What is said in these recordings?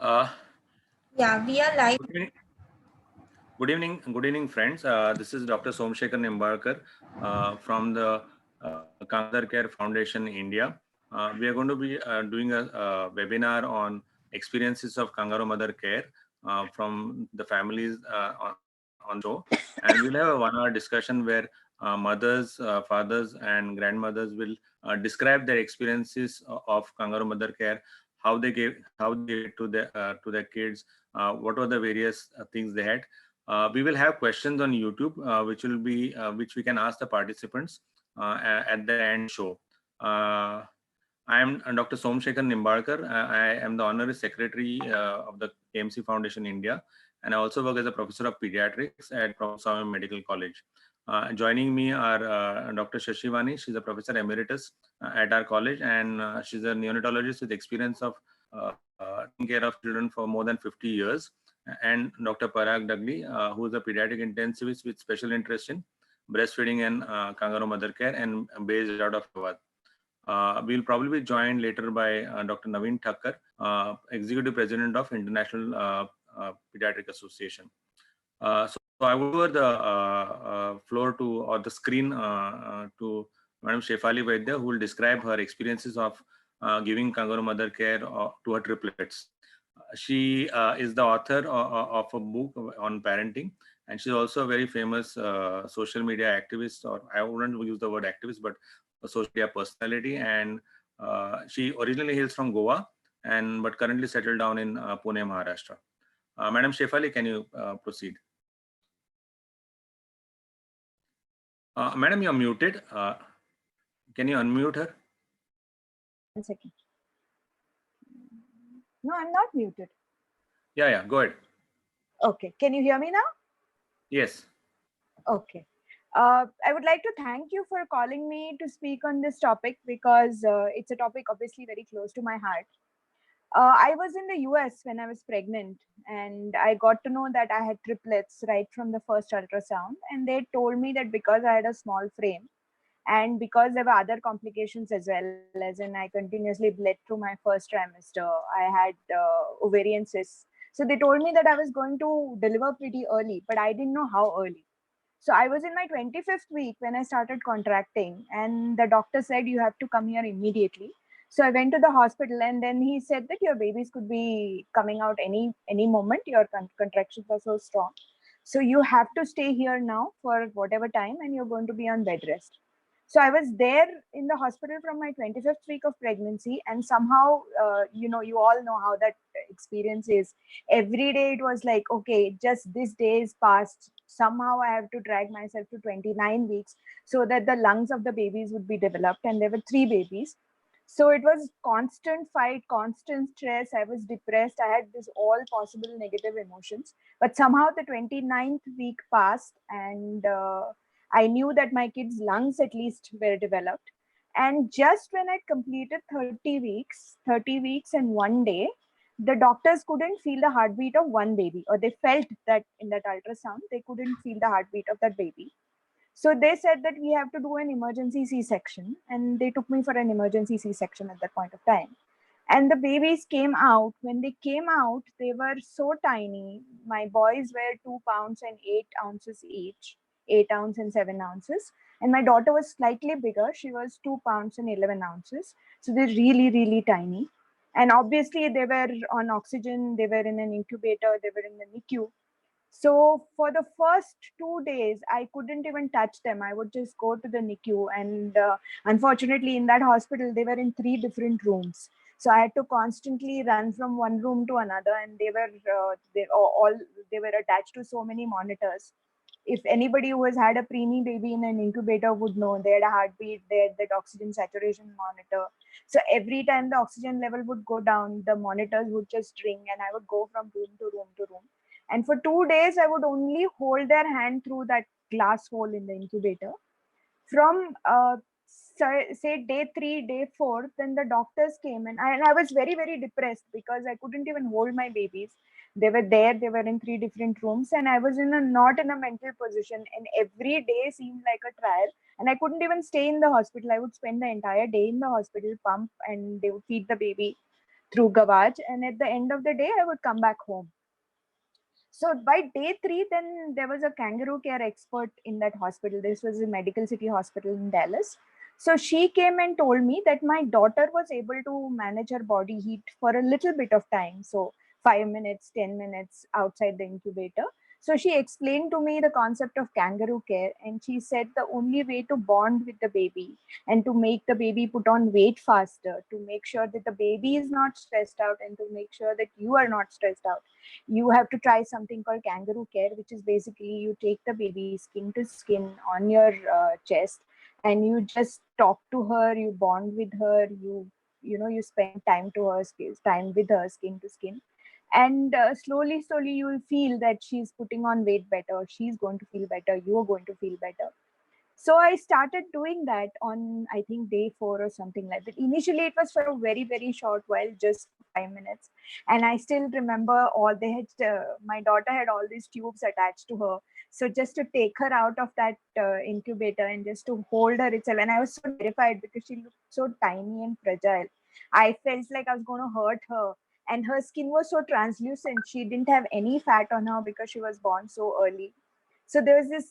Uh, Yeah, we are live. Good evening, good evening, friends. This is Dr. Somshekhar Nimbarkar from the Kangaroo Mother Care Foundation, India. We are going to be doing a webinar on experiences of Kangaroo Mother Care from the families on the show, and we'll have a one-hour discussion where mothers, fathers, and grandmothers will describe their experiences of Kangaroo Mother Care, how they gave it to their kids, what were the various things they had. We will have questions on YouTube, which we can ask the participants at the end of the show. I am Dr. Somshekhar Nimbarkar. I am the honorary secretary of the KMC Foundation India, and I also work as a professor of pediatrics at Professor Swami Medical College. Joining me are Dr. Shashivani. She's a professor emeritus at our college, and she's a neonatologist with experience of taking care of children for more than 50 years. And Dr. Parag Dagli, who is a pediatric intensivist with special interest in breastfeeding and kangaroo mother care, and based out of Hyderabad. We'll probably be joined later by Dr. Naveen Thakkar, Executive President of International Pediatric Association. So I would over the floor to or the screen to Madam Shefali Vaidya, who will describe her experiences of giving kangaroo mother care to her triplets. She is the author of a book on parenting, and she's also a very famous social media activist, or I wouldn't use the word activist, but a social media personality. And she originally hails from Goa, and but currently settled down in Pune, Maharashtra. Madam Shefali, can you proceed? Madam, you're muted. Can you unmute her? 1 second. No, I'm not muted. Yeah, go ahead. Okay, can you hear me now? Yes. Okay. I would like to thank you for calling me to speak on this topic because it's a topic obviously very close to my heart. I was in the US when I was pregnant, and I got to know that I had triplets right from the first ultrasound. And they told me that because I had a small frame, and because there were other complications as well, as in I continuously bled through my first trimester, I had ovarian cysts. So they told me that I was going to deliver pretty early, but I didn't know how early. So I was in my 25th week when I started contracting, and the doctor said, "You have to come here immediately." So I went to the hospital, and then he said that your babies could be coming out any moment. Your contractions are so strong, so you have to stay here now for whatever time, and you're going to be on bed rest. So I was there in the hospital from my 25th week of pregnancy, and somehow, you all know how that experience is. Every day it was like, okay, just this day is past. Somehow I have to drag myself to 29 weeks so that the lungs of the babies would be developed, and there were 3 babies. So it was constant fight, constant stress. I was depressed. I had this all possible negative emotions. But somehow the 29th week passed, and I knew that my kids' lungs at least were developed. And just when I completed 30 weeks and 1 day, the doctors couldn't feel the heartbeat of one baby, or they felt that in that ultrasound, they couldn't feel the heartbeat of that baby. So they said that we have to do an emergency C-section, and they took me for an emergency C-section at that point of time. And the babies came out. When they came out, they were so tiny. My boys were 2 pounds and 8 ounces each, 8 ounce and 7 ounces. And my daughter was slightly bigger. She was 2 pounds and 11 ounces. So they're really, really tiny. And obviously, they were on oxygen. They were in an incubator. They were in the NICU. So for the first 2 days, I couldn't even touch them. I would just go to the NICU, and unfortunately, in that hospital, they were in 3 different rooms. So I had to constantly run from one room to another, and they were attached to so many monitors. If anybody who has had a preemie baby in an incubator would know, they had a heartbeat, they had that oxygen saturation monitor. So every time the oxygen level would go down, the monitors would just ring, and I would go from room to room to room. And for 2 days, I would only hold their hand through that glass hole in the incubator. From say day 3, day 4, then the doctors came, and I was very, very depressed because I couldn't even hold my babies. They were there, they were in 3 different rooms, and I was not in a mental position. And every day seemed like a trial, and I couldn't even stay in the hospital. I would spend the entire day in the hospital, pump, and they would feed the baby. through Gawaj, and at the end of the day, I would come back home. So by day 3, then there was a kangaroo care expert in that hospital. This was a Medical City Hospital in Dallas. So she came and told me that my daughter was able to manage her body heat for a little bit of time. So 5 minutes, 10 minutes outside the incubator. So she explained to me the concept of kangaroo care, and she said the only way to bond with the baby and to make the baby put on weight faster, to make sure that the baby is not stressed out, and to make sure that you are not stressed out, you have to try something called kangaroo care, which is basically you take the baby skin to skin on your chest, and you just talk to her, you bond with her, you spend time to her time with her skin to skin, and slowly you will feel that she's putting on weight better, she's going to feel better, you're going to feel better. So I started doing that on, I think, day 4 or something like that. Initially, it was for a very, very short while, just 5 minutes. And I still remember my daughter had all these tubes attached to her. So just to take her out of that incubator and just to hold her itself. And I was so terrified because she looked so tiny and fragile. I felt like I was going to hurt her. And her skin was so translucent. She didn't have any fat on her because she was born so early. So there was this,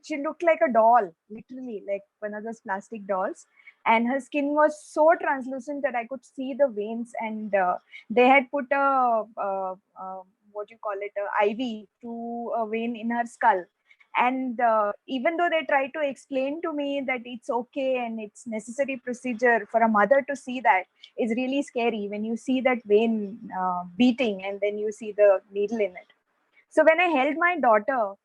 she looked like a doll, literally like one of those plastic dolls, and her skin was so translucent that I could see the veins, and they had put what you call it, a IV to a vein in her skull. And even though they tried to explain to me that it's okay and it's necessary procedure for a mother to see that, it's really scary when you see that vein beating and then you see the needle in it. So when I held my daughter,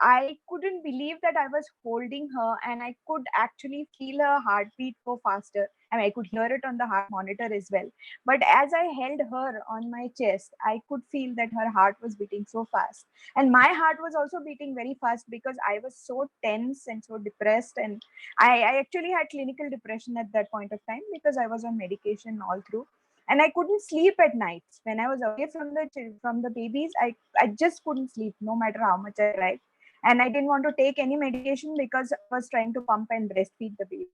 I couldn't believe that I was holding her, and I could actually feel her heartbeat go faster. I mean, I could hear it on the heart monitor as well. But as I held her on my chest, I could feel that her heart was beating so fast. And my heart was also beating very fast because I was so tense and so depressed. And I actually had clinical depression at that point of time because I was on medication all through, and I couldn't sleep at nights when I was away from the babies. I just couldn't sleep no matter how much I tried, and I didn't want to take any medication because I was trying to pump and breastfeed the babies.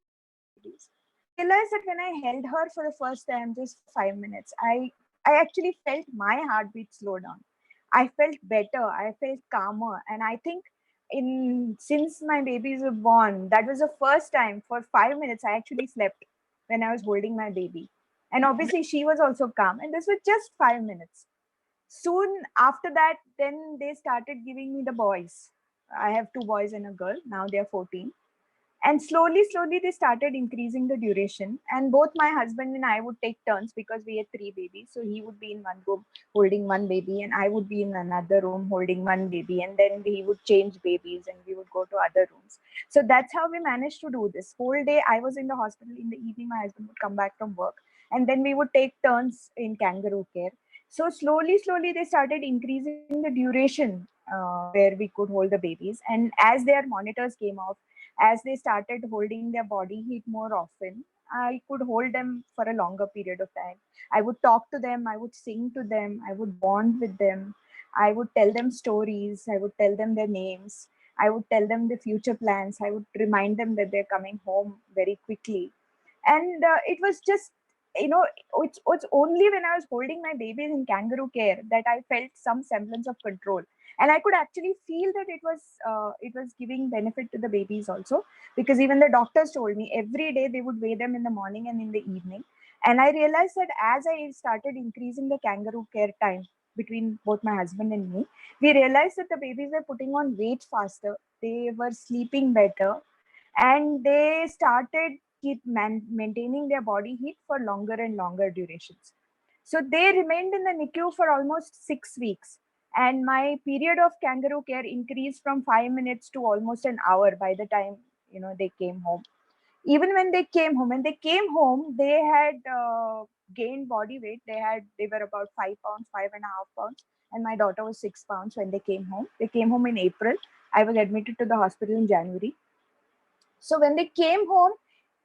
So I realized that when I held her for the first time, just for 5 minutes, I actually felt my heartbeat slow down. I felt better. I felt calmer, and I think in since my babies were born, that was the first time for 5 minutes I actually slept when I was holding my baby, and obviously she was also calm, and this was just 5 minutes. Soon after that, then they started giving me the boys. I have 2 boys and a girl. Now they are 14. And slowly they started increasing the duration, and both my husband and I would take turns because we had 3 babies. So he would be in one room holding one baby, and I would be in another room holding one baby, and then he would change babies and we would go to other rooms. So that's how we managed to do this. Whole day I was in the hospital, in the evening my husband would come back from work, and then we would take turns in kangaroo care. So slowly they started increasing the duration where we could hold the babies, and as their monitors came off, as they started holding their body heat more often, I could hold them for a longer period of time. I would talk to them, I would sing to them, I would bond with them, I would tell them stories, I would tell them their names, I would tell them the future plans, I would remind them that they're coming home very quickly. And it was just, it's only when I was holding my babies in kangaroo care that I felt some semblance of control, and I could actually feel that it was giving benefit to the babies also, because even the doctors told me every day they would weigh them in the morning and in the evening. And I realized that as I started increasing the kangaroo care time between both my husband and me, we realized that the babies were putting on weight faster, they were sleeping better, and they started maintaining their body heat for longer and longer durations. So they remained in the NICU for almost 6 weeks, and my period of kangaroo care increased from 5 minutes to almost an hour by the time they came home. Even when they came home, they had gained body weight. They were about 5 pounds, 5.5 pounds, and my daughter was 6 pounds when they came home. They came home in April. I was admitted to the hospital in January. So when they came home,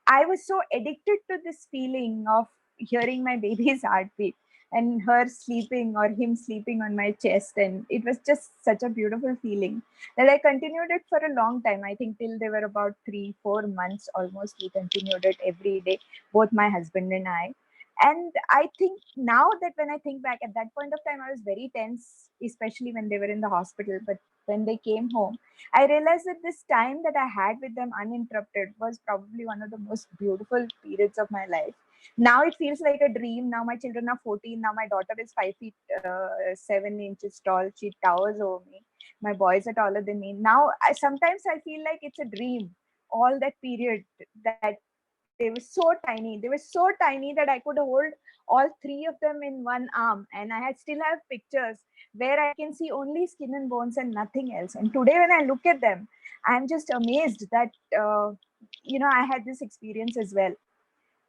I was so addicted to this feeling of hearing my baby's heartbeat and her sleeping or him sleeping on my chest. And it was just such a beautiful feeling that I continued it for a long time. I think till they were about 3, 4 months almost, we continued it every day, both my husband and I. And I think now that when I think back, at that point of time I was very tense, especially when they were in the hospital. But when they came home, I realized that this time that I had with them uninterrupted was probably one of the most beautiful periods of my life. Now it feels like a dream. Now my children are 14. Now my daughter is 5 feet 7 inches tall. She towers over me. My boys are taller than me. Now sometimes I feel like it's a dream. All that period, that they were so tiny. They were so tiny that I could hold all three of them in one arm, and still have pictures where I can see only skin and bones and nothing else. And today, when I look at them, I'm just amazed that I had this experience as well.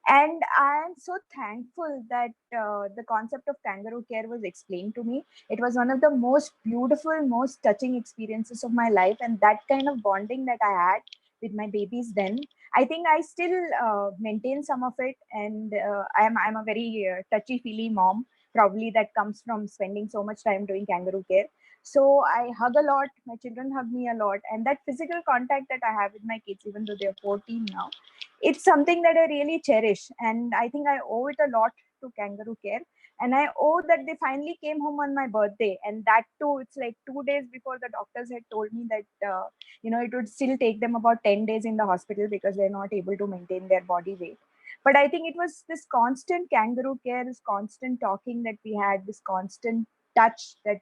And I am so thankful that the concept of kangaroo care was explained to me. It was one of the most beautiful, most touching experiences of my life, and that kind of bonding that I had with my babies then, I think I still maintain some of it. And I'm a very touchy feely mom, probably that comes from spending so much time doing kangaroo care. So I hug a lot, my children hug me a lot, and that physical contact that I have with my kids, even though they're 14 now, it's something that I really cherish. And I think I owe it a lot to Kangaroo Care. And I owe that they finally came home on my birthday. And that too, it's like 2 days before the doctors had told me that, it would still take them about 10 days in the hospital because they're not able to maintain their body weight. But I think it was this constant kangaroo care, this constant talking that we had, this constant touch that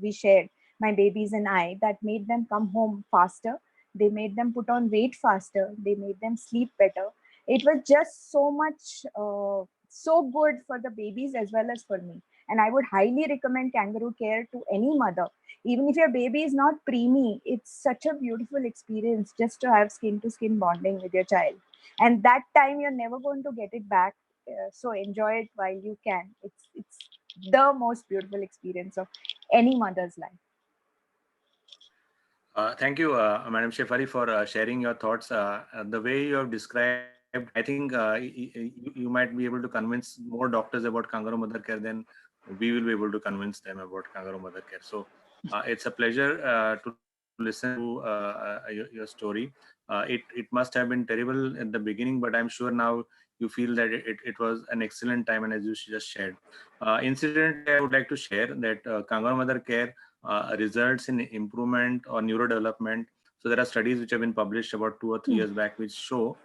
we shared, my babies and I, that made them come home faster. They made them put on weight faster. They made them sleep better. It was just so much, so good for the babies as well as for me. And I would highly recommend kangaroo care to any mother. Even if your baby is not preemie, it's such a beautiful experience just to have skin to skin bonding with your child. And that time you're never going to get it back. So enjoy it while you can. It's the most beautiful experience of any mother's life. Thank you, Madam Shefari, for sharing your thoughts. The way you have described, I think you might be able to convince more doctors about Kangaroo Mother Care than we will be able to convince them about Kangaroo Mother Care. So it's a pleasure to listen to your story. It must have been terrible at the beginning, but I'm sure now you feel that it was an excellent time, and as you just shared. Incidentally, I would like to share that Kangaroo Mother Care results in improvement or neurodevelopment. So there are studies which have been published about 2 or 3 years back, which show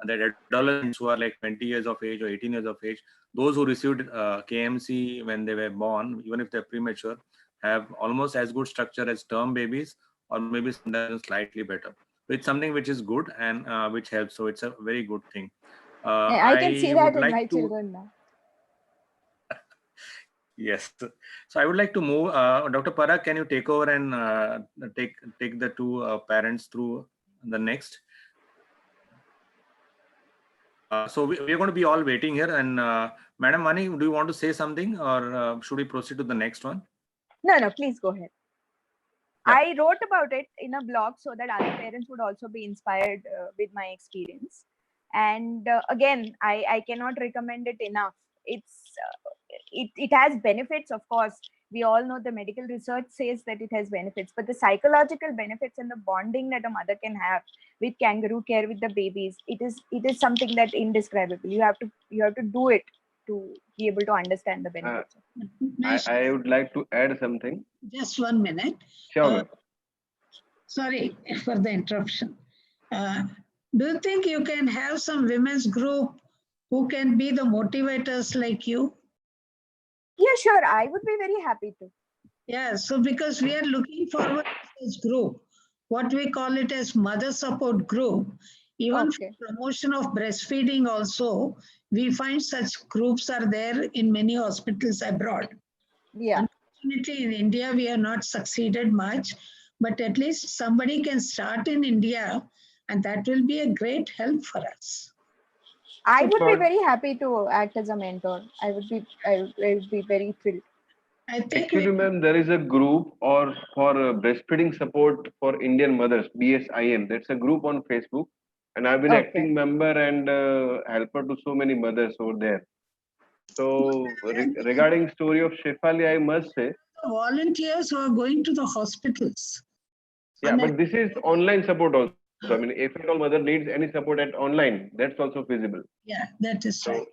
that adolescents who are like 20 years of age or 18 years of age, those who received KMC when they were born, even if they're premature, have almost as good structure as term babies, or maybe sometimes slightly better. So it's something which is good and which helps. So it's a very good thing. I can see I that would in like my to children now. Yes. So I would like to move. Dr. Parag, can you take over and take the two parents through the next? So we are going to be all waiting here. And Madam Mani, do you want to say something, or should we proceed to the next one? No, please go ahead. Yeah. I wrote about it in a blog so that other parents would also be inspired with my experience. And again, I cannot recommend it enough. It has benefits, of course. We all know the medical research says that it has benefits, but the psychological benefits and the bonding that a mother can have with kangaroo care with the babies, it is something that indescribable. You have to do it to be able to understand the Uh, benefits. I would like to add something. Just 1 minute. Sure, ma'am. Sorry for the interruption. Do you think you can have some women's group who can be the motivators like you? Yeah, sure. I would be very happy to. Yeah, so because we are looking forward to this group, what we call it as mother support group, even for Okay. promotion of breastfeeding also, we find such groups are there in many hospitals abroad. Yeah. Unfortunately, in India, we have not succeeded much, but at least somebody can start in India, and that will be a great help for us. I So would be for very happy to act as a mentor. I would be very thrilled. I think we actually, ma'am, there is a group or for breastfeeding support for Indian mothers, BSIM. That's a group on Facebook, and I've been Okay. acting member and helper to so many mothers over there. So regarding story of Shefali, I must say, the volunteers who are going to the hospitals. yeah, but this is online support also. I mean, if at all mother needs any support at online, that's also feasible. Yeah, that is So right.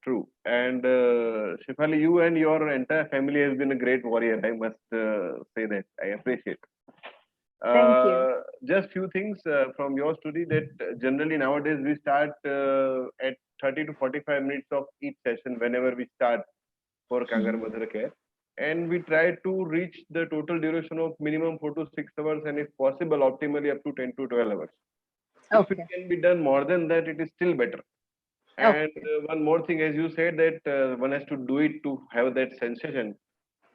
True. And Shefali, you and your entire family has been a great warrior. I must say that. I appreciate. Thank you. Just few things from your story that generally nowadays we start at 30 to 45 minutes of each session whenever we start for Kangaroo Mother Care. And we try to reach the total duration of minimum 4 to 6 hours and if possible optimally up to 10 to 12 hours. If it Okay. can be done more than that, it is still better. And Okay. one more thing, as you said, that one has to do it to have that sensation.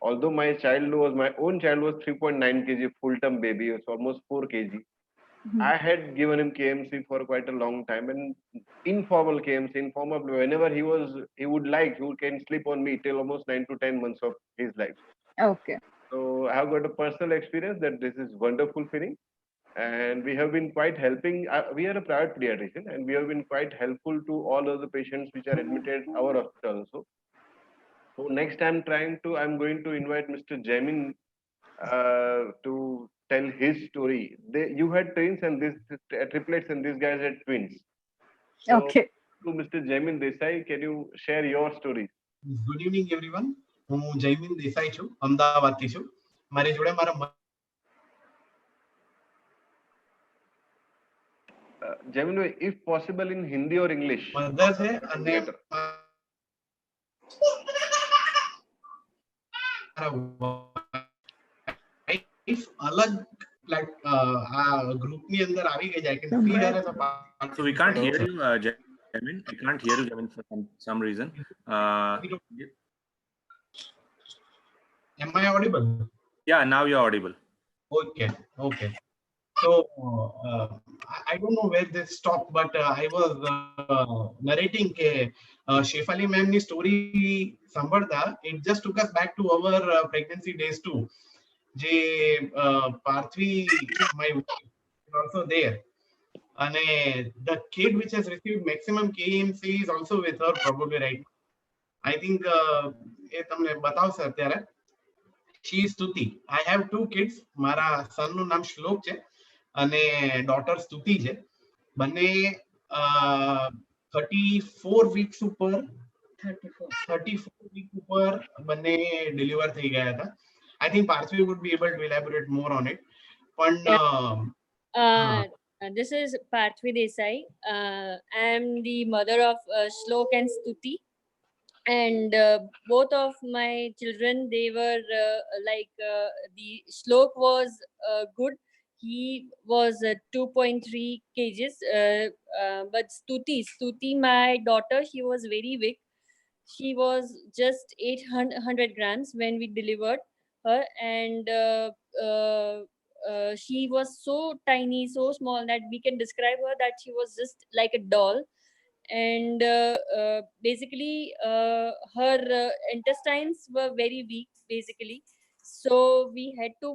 Although my own child was 3.9 kg full term baby, it's almost 4 kg. Mhm. I had given him KMC for quite a long time and informal KMC, informal, whenever he would like, he can sleep on me till almost 9 to 10 months of his life. Okay. So I have got a personal experience that this is wonderful feeling and we have been quite helping. We are a private pediatrician and we have been quite helpful to all of the patients which are admitted our hospital also. So next I'm going to invite Mr. Jamin to tell his story. You had twins and triplets and these guys had twins. So Okay. to Mr. Jamin Desai, can you share your story? Good evening everyone. હું જયમીન દેસાઈ છું, અમદાવાદથી છું. મારી જોડે મારા Jamin, if possible in Hindi or English. Mother છે અને Better. Wife અલગ ગ્રુપની અંદર આવી ગઈ છે. I can see her as a part. So we can't hear you, Jamin. We can't hear you, Jamin, for some reason. Am I audible? Yeah, now you're audible. Okay. Okay. So I don't know where this stopped, but I was narrating કે Shefali મેમની story સાંભળતા it just took us back to our pregnancy days too. જે Parthvi, my wife, is also there. And the kid which has received maximum KMC is also with her probably right now. I think એ તમને બતાવશે અત્યારે. She is Stuti. I have two kids. મારા son નું નામ શ્લોક છે અને daughter Stuti છે. બંને 34 weeks ઉપર 34 week ઉપર બંને deliver થઈ ગયા હતા. I think Parthvi would be able to elaborate more on it. પણ this is Parthvi Desai. I am the mother of Shlok and Stuti. And both of my children, they were the Shlok was good. He was 2.3 kgs. But Stuti, my daughter, she was very weak. She was just 800 grams when we delivered her. And she was so tiny, so small that we can describe her that she was just like a doll. And basically her intestines were very weak basically, so we had to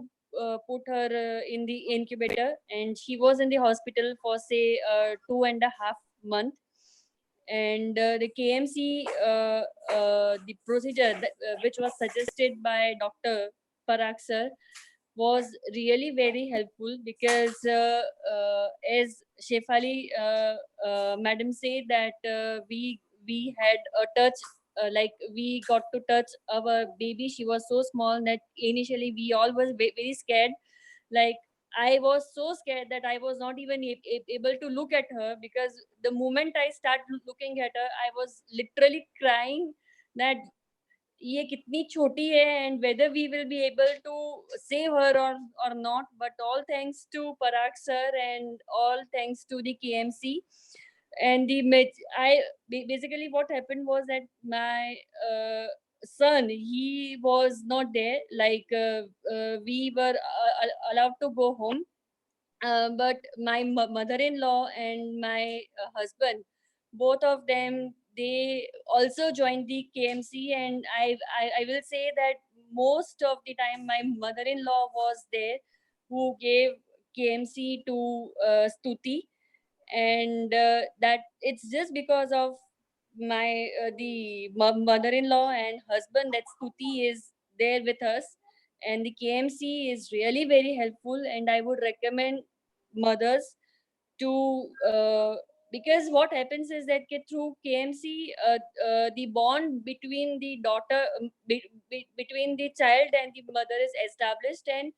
put her in the incubator, and she was in the hospital for say 2.5 months. And the KMC the procedure which was suggested by Dr. Parag sir was really very helpful, because as Shefali madam said that we had a touch, like we got to touch our baby. She was so small that initially we all was very scared. Like I was so scared that I was not even able to look at her, because the moment I started looking at her, I was literally crying that ये कितनी छोटी है, and whether we will be able to save her or not. But all thanks to Parag sir and all thanks to the KMC. And basically what happened was that my son, he was not there. Like we were allowed to go home, but my mother-in-law and my husband, both of them, they also joined the KMC. And I will say that most of the time my mother-in-law was there, who gave KMC to Stuti. And that it's just because of my the mother-in-law and husband that Stuti is there with us. And the KMC is really very helpful, and I would recommend mothers to because what happens is that through KMC, the bond between the daughter, between the child and the mother is established, and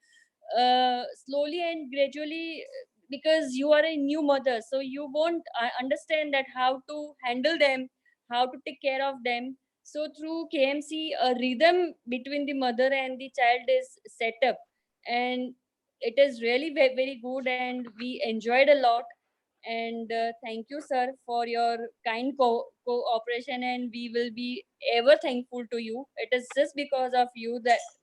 slowly and gradually, because you are a new mother, so you won't understand that how to handle them, how to take care of them. So through KMC, a rhythm between the mother and the child is set up, and it is really very good, and we enjoyed a lot. And thank you, sir, for your kind cooperation, and we will be ever thankful to you. It is just because of you,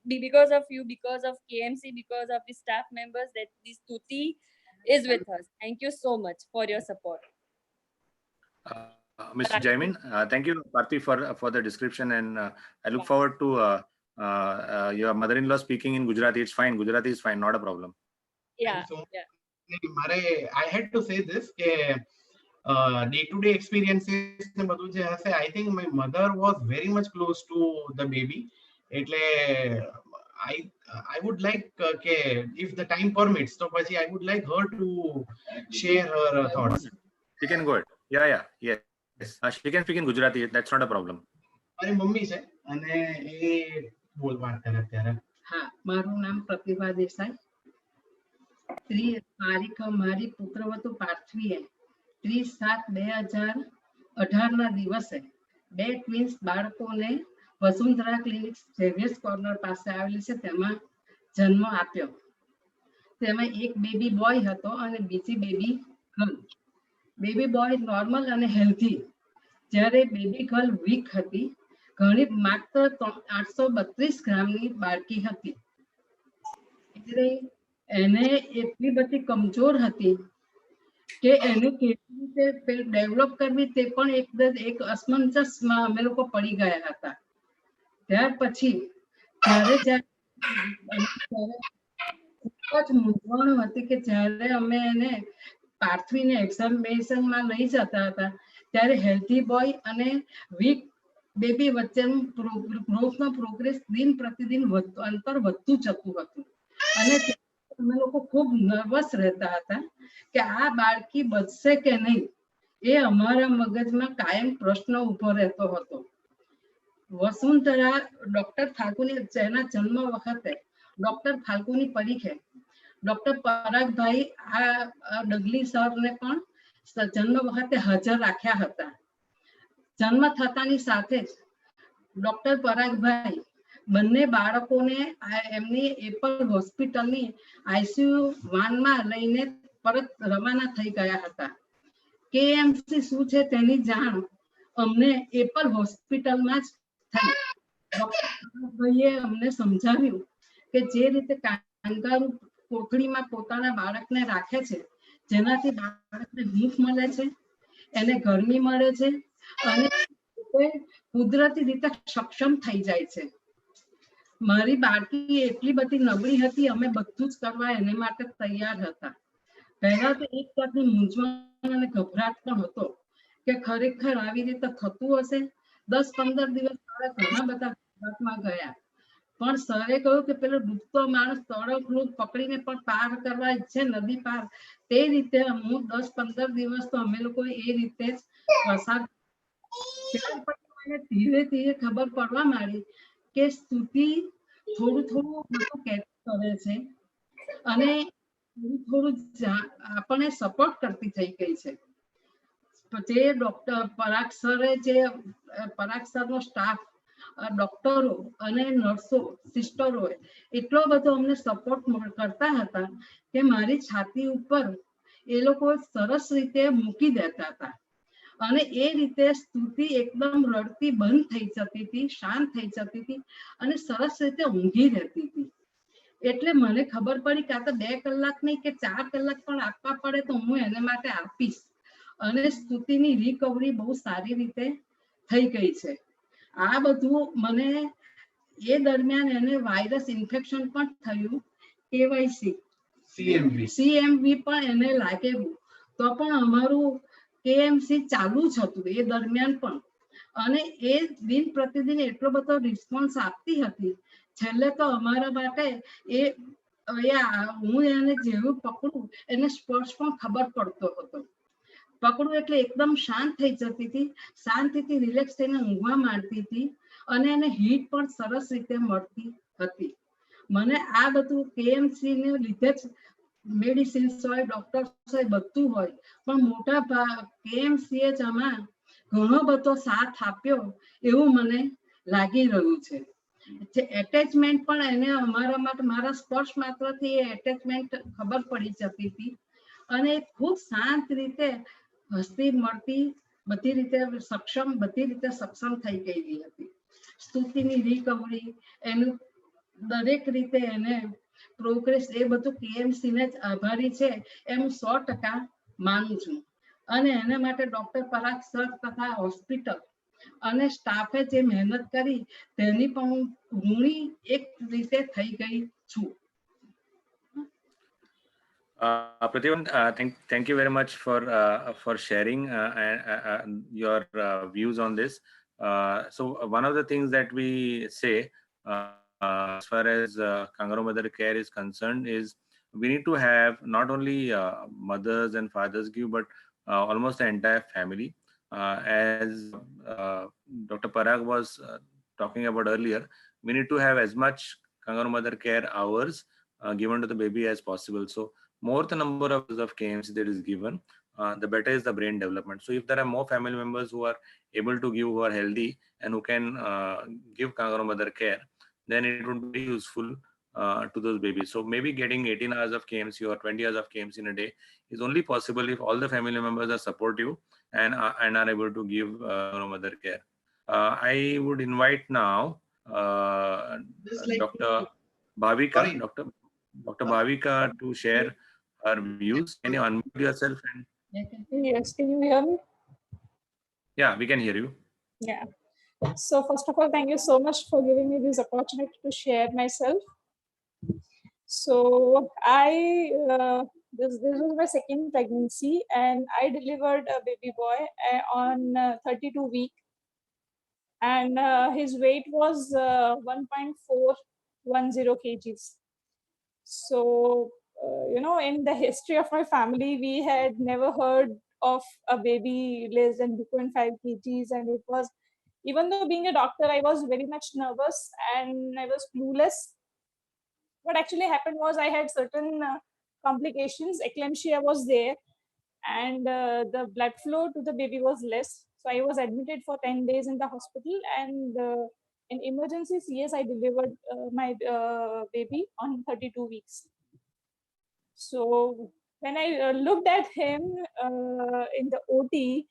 because of you, because of KMC, because of the staff members, that this Stuti is with us. Thank you so much for your support. Mr. Jaimin, thank you, Parthi, for the description, and I look forward to your mother-in-law speaking in Gujarati. It's fine. Gujarati is fine, not a problem. Yeah, So, yeah. I had to say this. Day-to-day experiences ને બધું જે હશે, I think my mother was very much close to the baby. એટલે I would like કે if the time permits, તો પછી I would like her to share her thoughts. She can go ahead. Yes. She can speak in Gujarati. That's not a problem. મારી mummy છે અને એ બોલ વાત કરે અત્યારે. હા, મારું નામ પ્રતિભા દેસાઈ. મારી પુત્રવધુ પાર્થવીએ 30/7/2018 ના દિવસે 2 ટ્વિન્સ બાળકોને વસુંધરા ક્લિનિક ઝેવિયર્સ કોર્નર પાસે આવેલી છે તેમાં જન્મ આપ્યો. તેમાં એક બેબી બોય હતો અને બીજી baby girl. Baby boy normal અને હેલ્ધી, જ્યારે બેબી ગર્લ વીક હતી. ઘણી માત્ર 832 ગ્રામની બાળકી હતી. એટલે એને એટલી બધી કમજોર હતી કે એને કેવી રીતે ડેવલપ કરવી તે પણ એક અસમંજસમાં અમે લોકો પડી ગયા હતા. ત્યાર પછી જ્યારે ખૂબ જ મૂંઝવણ હતી કે જ્યારે અમે એને પાર્થવીને એક્ઝામિનેશનમાં લઈ જતા હતા ત્યારે હેલ્ધી બોય અને વીક બેબી વચ્ચેનું ગ્રોથનો પ્રોગ્રેસ દિન પ્રતિદિન અંતર વધતું જતું હતું. અને અમે લોકો ખૂબ નર્વસ રહેતા હતા કે આ બાળકી બચશે કે નહીં, એ અમારા મગજમાં કાયમ પ્રશ્ન ઉભો રહેતો હતો. વસુંધરા ડોક્ટર ફાલ્ગુની, જેના જન્મ વખતે ડોક્ટર ફાલ્ગુની પરીખે ડોક્ટર પરાગભાઈ આ ડગલી સરને પણ જન્મ વખતે હાજર રાખ્યા હતા. જન્મ થતાની સાથે જ ડોક્ટર પરાગભાઈ બંને બાળકોને એમની એપલ હોસ્પિટલની ICU વાનમાં લઈને પરત રવાના થઈ ગયા હતા. KMC શું છે તેની જાણ અમને એપલ હોસ્પિટલમાં જ થઈ. ડોક્ટર પરાગભાઈએ અમને સમજાવ્યું કે જે રીતે કાંગારૂ કોથળીમાં પોતાના બાળકને રાખે છે, જેનાથી બાળકને હૂંફ મળે છે, એને ગરમી મળે છે અને કુદરતી રીતે સક્ષમ થઈ જાય છે. મારી બાળકી એટલી બધી નબળી હતી, અમે બધું જ કરવા એને માટે તૈયાર હતા. પહેલા તો એક જાતની મૂંઝવણ અને ગભરાટ પણ હતો કે ખરેખર આવી રીતે થતું હશે. 10-15 દિવસ મારા ઘણા બધા ગભરાટમાં ગયા, પણ સરે કહ્યું કે પેલો ડૂબતો માણસ તળપનું પકડીને પણ પાર કરવા ઈચ્છે નદી પાર, તે રીતે હું 10-15 દિવસ તો અમે લોકો એ રીતે જ પસાર. ત્યાર પછી મને ધીરે ધીરે ખબર પડવા માંડી કે સ્તુતિ થોડું બધું કરે છે અને થોડું આપણને સપોર્ટ કરતી થઈ ગઈ છે. જે ડોક્ટર પરાગ સરનો સ્ટાફ, ડોક્ટરો અને નર્સો, સિસ્ટરો એટલો બધો અમને સપોર્ટ કરતા હતા કે મારી છાતી ઉપર એ લોકો સરસ રીતે મૂકી દેતા હતા અને એ રીતે સ્તુતિ એકદમ રડતી બંધ થઈ જતી હતી, શાંત થઈ જતી હતી અને સરસ રીતે ઊંઘી રહેતી હતી. એટલે મને ખબર પડી કે આ તો 2 કલાક નહીં કે 4 કલાક પણ આપવા પડે તો હું એને માટે આપીશ. અને સ્તુતિની રિકવરી બહુ સારી રીતે થઈ ગઈ છે. આ બધું મને એ દરમિયાન એને વાયરસ ઇન્ફેક્શન પણ થયું, CMV પણ એને લાગેલું, તો પણ અમારું KMC ચાલુ જ હતું એ દરમિયાન પણ. અને એ દિન પ્રતિદિન એટલો બધો રિસ્પોન્સ આપતી હતી. છેલ્લે તો અમારા માટે હું એને જેવું પકડું એને સ્પર્શ પણ ખબર પડતો હતો. પકડું એટલે એકદમ શાંત થઈ જતી હતી, શાંતિથી રિલેક્સ થઈને ઊંઘવા માંડતી હતી અને એને હીટ પણ સરસ રીતે મળતી હતી. મને આ બધું કેએમસી ને લીધે જ મેડિસિન્સ હોય, ડોક્ટર્સ હોય, બધું હોય, પણ મોટા ભાગ કેએમસી જ આમાં ઘણો બધો સાથ આપ્યો એવું મને લાગી રહ્યું છે. એટેચમેન્ટ પણ એને અમારા માટે મારા સ્પર્શ માત્રથી એ એટેચમેન્ટ ખબર પડી જતી હતી અને ખૂબ શાંત રીતે હસતી મળતી, બધી રીતે સક્ષમ થઈ ગયેલી હતી. સ્તુતિની રિકવરી, એનું દરેક રીતે એને પ્રોગ્રેસ, એ બધું કેએમસી ને જ આભારી છે એમ 100% માનું છું. અને એના માટે ડોક્ટર પરાગ સર તથા હોસ્પિટલ અને સ્ટાફે જે મહેનત કરી તેની પણ હું ઋણી એક રીતે થઈ ગઈ છું. Pratibhan, thank you very much for sharing your views on this. So one of the things that we say as far as Kangaroo Mother Care is concerned is we need to have not only mothers and fathers give, but almost the entire family. As Dr. Parag was talking about earlier, we need to have as much Kangaroo Mother Care hours given to the baby as possible. So more the number of hours of KMC that is given, the better is the brain development. So if there are more family members who are able to give, who are healthy and who can give Kangaroo Mother Care, then it would be useful to those babies. So maybe getting 18 hours of KMC or 20 hours of KMC in a day is only possible if all the family members are supportive and are able to give Kangaroo Mother Care. I would invite now Dr. Bhavika, Dr. Bhavika to share her views. Can you unmute yourself? Yes, can you hear me? Yeah, we can hear you. Yeah. So first of all, thank you so much for giving me this opportunity to share myself. So this was my second pregnancy, and I delivered a baby boy on 32 week, and his weight was 1.410 kgs. So in the history of my family, we had never heard of a baby less than 2.5 kgs, and it was, even though being a doctor, I was very much nervous and I was clueless. What actually happened was I had certain complications. Eclampsia was there, and the blood flow to the baby was less. So I was admitted for 10 days in the hospital, and in emergency CS, I delivered my baby on 32 weeks. So when I looked at him in the OT,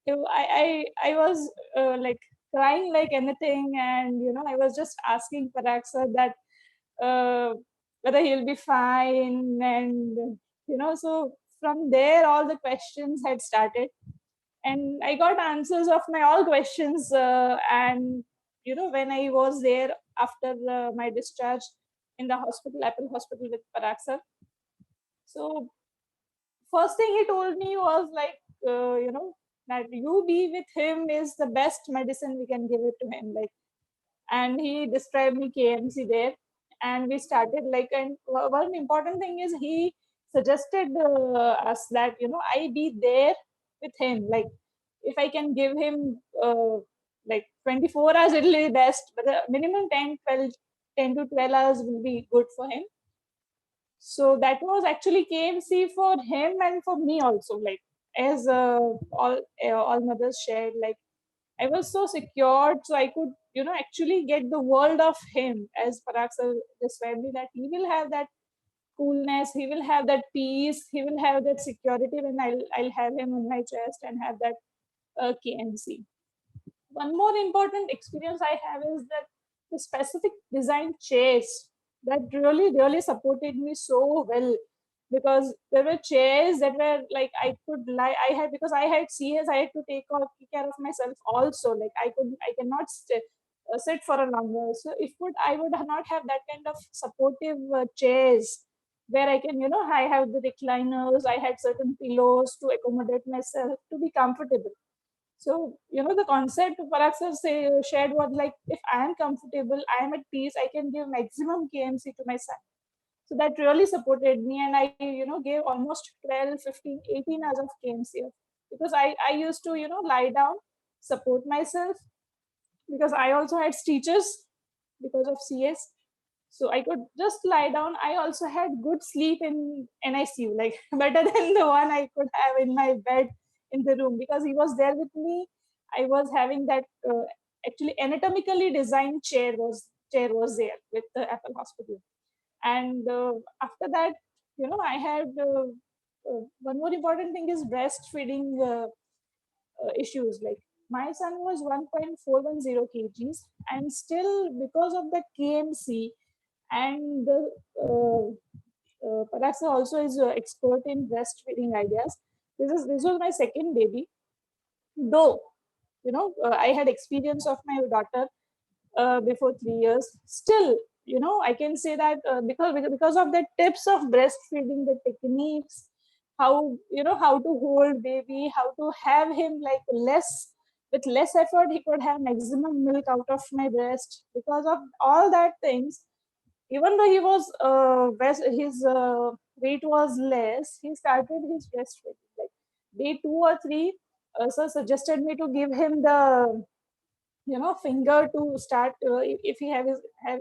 I was like crying like anything, and I was just asking Parag sir that whether he'll be fine, and so from there all the questions had started, and I got answers of my all questions, and when I was there after my discharge in the hospital, Apple Hospital with Parag sir. So first thing he told me was like, that you be with him is the best medicine we can give it to him. Like, and he described me KMC there, and we started like, and one important thing is he suggested us that I be there with him. Like, if I can give him like 24 hours, it'll be best, but the minimum 10 to 12 hours will be good for him. So that was actually KMC for him and for me also. Like, as all mothers shared, like I was so secured, so I could actually get the world of him, as Parag sir described me, that he will have that coolness, he will have that peace, he will have that security when I'll have him on my chest and have that KMC. One more important experience I have is that the specific design chairs that really supported me so well, because there were chairs that were like I could lie. Because I had CS, I had to take care of myself also. Like I cannot sit for a longer. So I would not have that kind of supportive chairs where I can I have the recliners. I had certain pillows to accommodate myself to be comfortable. So, the concept Parag sir shared was like, if I am comfortable, I am at peace, I can give maximum KMC to my son. So that really supported me, and I, gave almost 12, 15, 18 hours of KMC because I used to, lie down, support myself, because I also had stitches because of CS. So I could just lie down. I also had good sleep in NICU, like better than the one I could have in my bed in the room, because he was there with me. I was having that actually anatomically designed chair was there with the Apple Hospital. And after that, I had one more important thing is breastfeeding issues. Like my son was 1.410 kgs, and still because of the KMC and the Paraksa also is expert in breastfeeding ideas. This was my second baby, though I had experience of my daughter before 3 years. Still, I can say that because of the tips of breastfeeding, the techniques, how to hold baby, how to have him like with less effort, he could have maximum milk out of my breast. Because of all that things, even though he was his weight was less, he started his breastfeeding. Like day 2 or 3, sir suggested me to give him the finger to start if he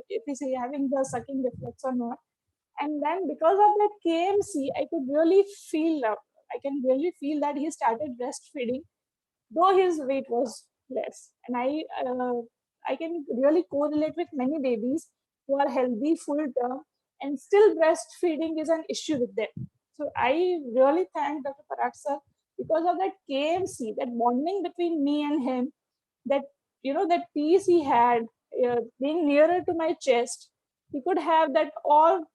if he's having the sucking reflex or not. And then because of that KMC, I can really feel that he started breastfeeding, though his weight was less. And I can really correlate with many babies who are healthy full term, and still breastfeeding is an issue with them. So I really thank Dr. Parak sir, because of that KMC, that bonding between me and him, that that peace he had, being nearer to my chest. He could have that all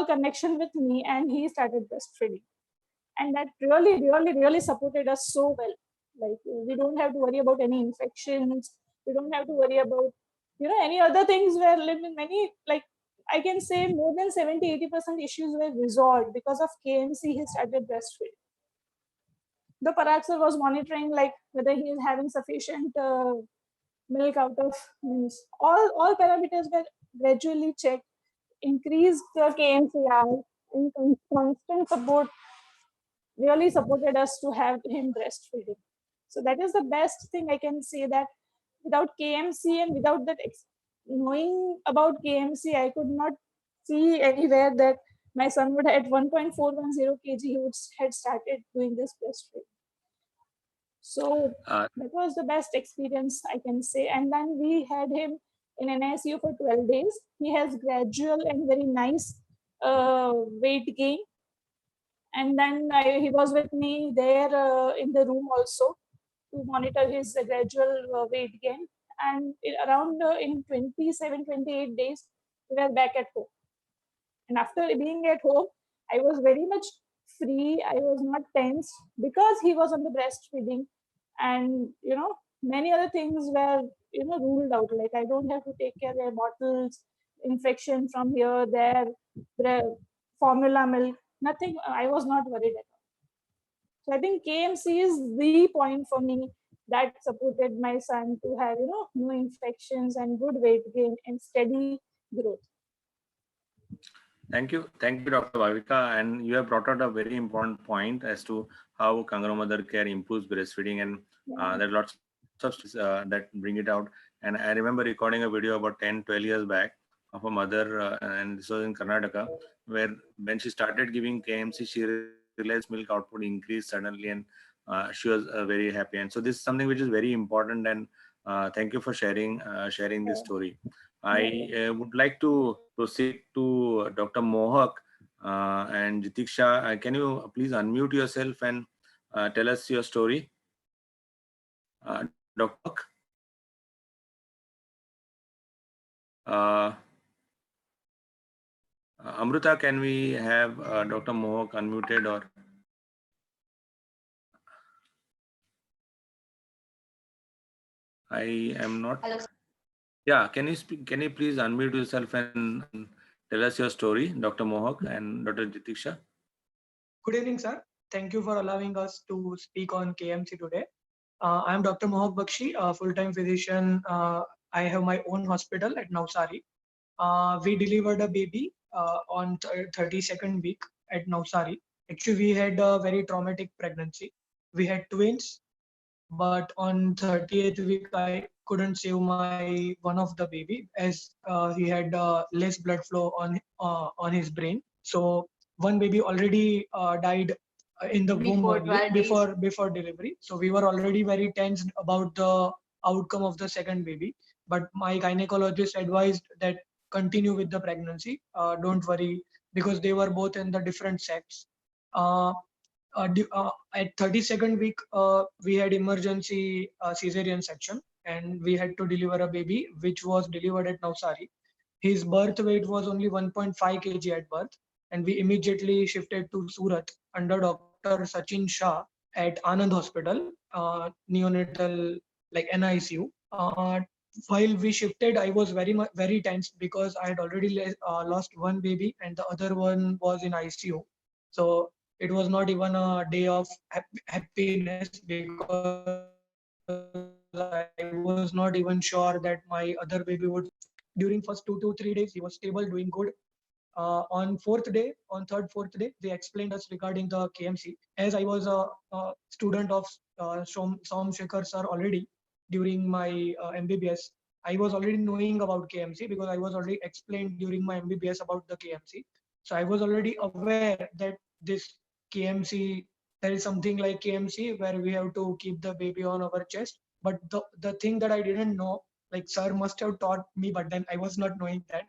connection with me, and he started breastfeeding, and that really supported us so well. Like we don't have to worry about any infections. We don't have to worry about any other things where living many, like I can say more than 70-80% issues were resolved because of KMC. He started breastfeeding. The Parak sir was monitoring like whether he is having sufficient milk out of means all parameters were gradually checked, increased the KMCR, and constant support really supported us to have him breastfeeding. So that is the best thing I can say, that without KMC and without that knowing about KMC, I could not see anywhere that my son would at 1.410 kg he would had started doing this breastfeeding. So that was the best experience I can say. And then we had him in NICU for 12 days. He has gradual and very nice weight gain. And then he was with me there in the room also to monitor his gradual weight gain. And around in 27, 28 days, we were back at home. And after being at home, I was very much free. I was not tense because he was on the breastfeeding. And, many other things were, ruled out. Like I don't have to take care of their bottles, infection from here, there, formula milk, nothing. I was not worried at all. So I think KMC is the point for me that supported my son to have, no infections and good weight gain and steady growth. Thank you, Dr. Bhavika. And you have brought out a very important point as to how Kangaroo Mother Care improves breastfeeding, and there are lots of studies that bring it out. And I remember recording a video about 10, 12 years back of a mother, and this was in Karnataka, where when she started giving KMC, she realized milk output increased suddenly, and she was very happy. And so this is something which is very important. And thank you for sharing this story. I would like to proceed to Dr. Mohak and Jitiksha. Can you please unmute yourself and tell us your story? Dr. Mohak? Amruta, can we have Dr. Mohak unmuted? Or I am not. Hello. Yeah, can you please unmute yourself and tell us your story, Dr. Mohak and Dr. Jitiksha? Good evening, sir. Thank you for allowing us to speak on KMC today. I am Dr. Mohak Bakshi, a full-time physician. I have my own hospital at Navsari. We delivered a baby on 32nd week at Navsari. Actually, we had a very traumatic pregnancy. we had twins, but on 30th week I couldn't save my one of the baby as he had less blood flow on his brain. So one baby already died in the womb Before only 12 days. before delivery. So we were already very tensed about the outcome of the second baby. But my gynecologist advised that continue with the pregnancy. Don't worry, because they were both in the different sects. Uh, at 32nd week, we had emergency cesarean section, and we had to deliver a baby, which was delivered at Navsari. His birth weight was only 1.5 kg at birth, and we immediately shifted to Surat under Dr. Sachin Shah at Anand Hospital, neonatal like NICU. While we shifted, I was very tense because I had already lost one baby and the other one was in ICU. So it was not even a day of happiness because I was not even sure that my other baby would survive. During first 2 to 3 days, he was stable, doing good. On third, fourth day, they explained us regarding the KMC. As I was a student of Som Shekhar sir already during my MBBS, I was already knowing about KMC because I was already explained during my MBBS about the KMC. So I was already aware that this KMC, there is something like KMC where we have to keep the baby on our chest. But the thing that I didn't know, like sir must have taught me, but then I was not knowing that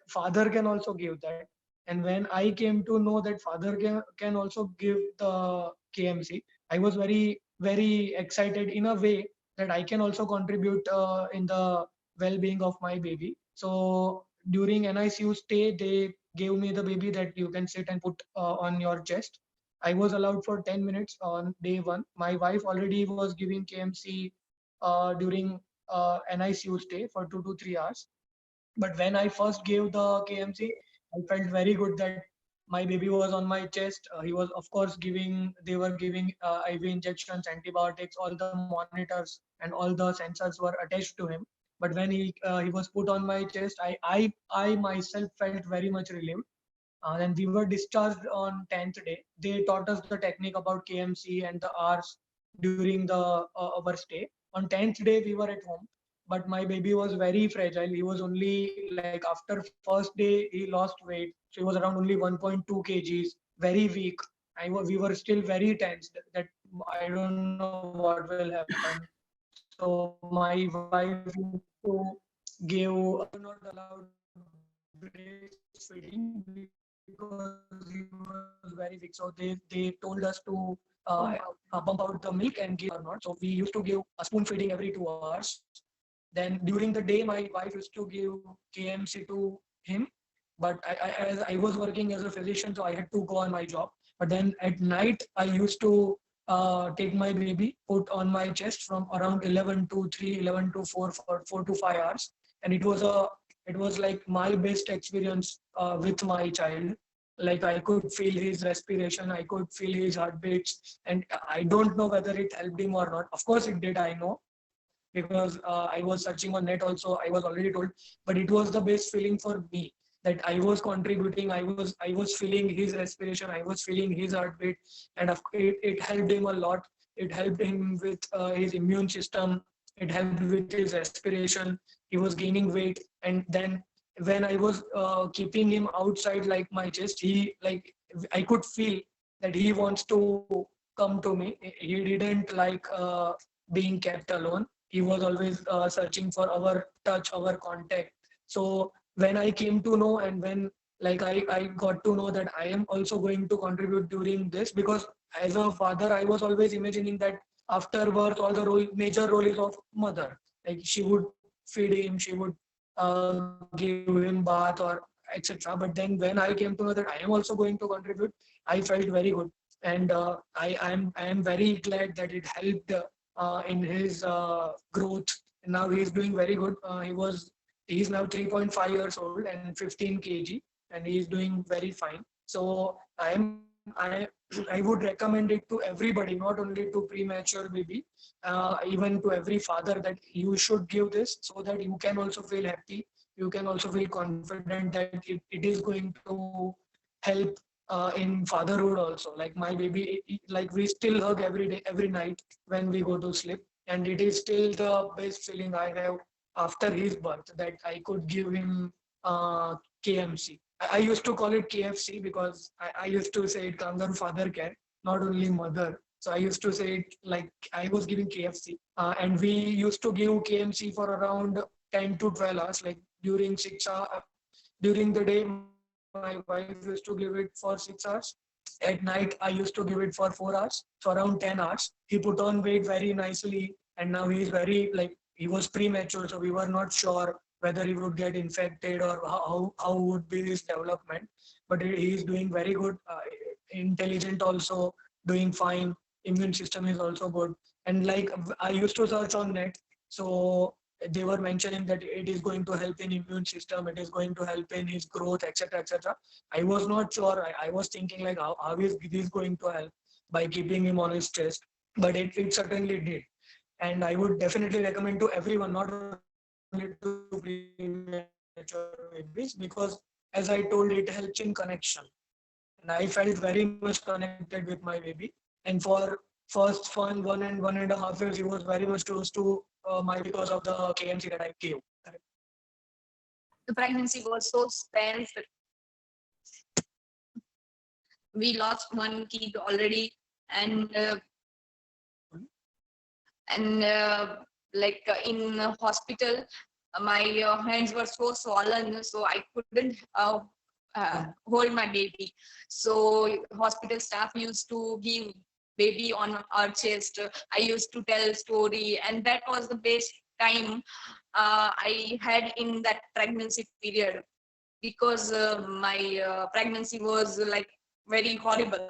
father can also give that. And when I came to know that father can also give the KMC, I was very excited in a way that I can also contribute in the well-being of my baby. So during NICU stay, they gave me the baby that you can sit and put on your chest. I was allowed for 10 minutes on day one. My wife already was giving KMC during NICU stay for 2 to 3 hours. But when I first gave the KMC, I felt very good that my baby was on my chest. He was, of course, they were giving IV injections, antibiotics, all the monitors and all the sensors were attached to him. But when he was put on my chest, I myself felt very much relieved. Then we were discharged on 10th day. They taught us the technique about KMC and the hours during the our stay. On 10th day, we were at home, but my baby was very fragile. He was only like after first day he lost weight, so he was around only 1.2 kgs, very weak. We were still very tense that I don't know what will happen. So my wife used to give. We were not allowed breastfeeding because he was very weak. So they told us to pump out the milk and give or not. So we used to give a spoon feeding every 2 hours. Then during the day, my wife used to give KMC to him. But as I was working as a physician, so I had to go on my job. But then at night, I used to take my baby, put on my chest from around 11 to 3, 11 to 4 for 4 to 5 hours. And it was like my best experience with my child. Like I could feel his respiration, I could feel his heartbeats, and I don't know whether it helped him or not. Of course it did, I know, because I was searching on net also, I was already told. But it was the best feeling for me that I was contributing, I was feeling his respiration, I was feeling his heartbeat. And it helped him a lot. It helped him with his immune system, it helped with his respiration. He was gaining weight. And then when I was keeping him outside like my chest, he like I could feel that he wants to come to me. He didn't like being kept alone. He was always searching for our touch, our contact. So when I came to know, and when I got to know that I am also going to contribute during this, because as a father I was always imagining that after birth all the major role is of mother. Like she would feed him, she would give him bath or etc. But then when I came to know that I am also going to contribute, I felt very good. And I am very glad that it helped in his growth. Now he is doing very good. He is now 3.5 years old and 15 kg, and he is doing very fine. So I would recommend it to everybody, not only to premature baby, even to every father, that you should give this so that you can also feel happy. You can also feel confident that it is going to help in fatherhood also. Like my baby, like we still hug every day, every night when we go to sleep, and it is still the best feeling I have after his birth that I could give him KMC. I used to call it KFC because I used to say it Kangaroo Father Care, not only mother. So I used to say it like I was giving KFC, and we used to give KMC for around 10 to 12 hours, like during 6 hours. During the day, my wife used to give it for 6 hours. At night, I used to give it for 4 hours, so around 10 hours. He put on weight very nicely, and now he is very like he was premature, so we were not sure whether he would get infected or how would be his development. But he is doing very good, intelligent also, doing fine. Immune system is also good, and like I used to search on net, so they were mentioning that it is going to help in immune system, it is going to help in his growth, etc., etc. I was not sure. I was thinking like how is this going to help by keeping him on his chest, but it certainly did. And I would definitely recommend to everyone, not only to premature babies, because as I told, it helps in connection. And I felt very much connected with my baby. And for first 1 and 1.5 years, he was very much close to my baby because of the KMC that I gave. The pregnancy was so tense. We lost one kid already, and in hospital, my hands were so swollen, so I couldn't hold my baby. So hospital staff used to give baby on our chest. I used to tell story, and that was the best time I had in that pregnancy period, because my pregnancy was like very horrible.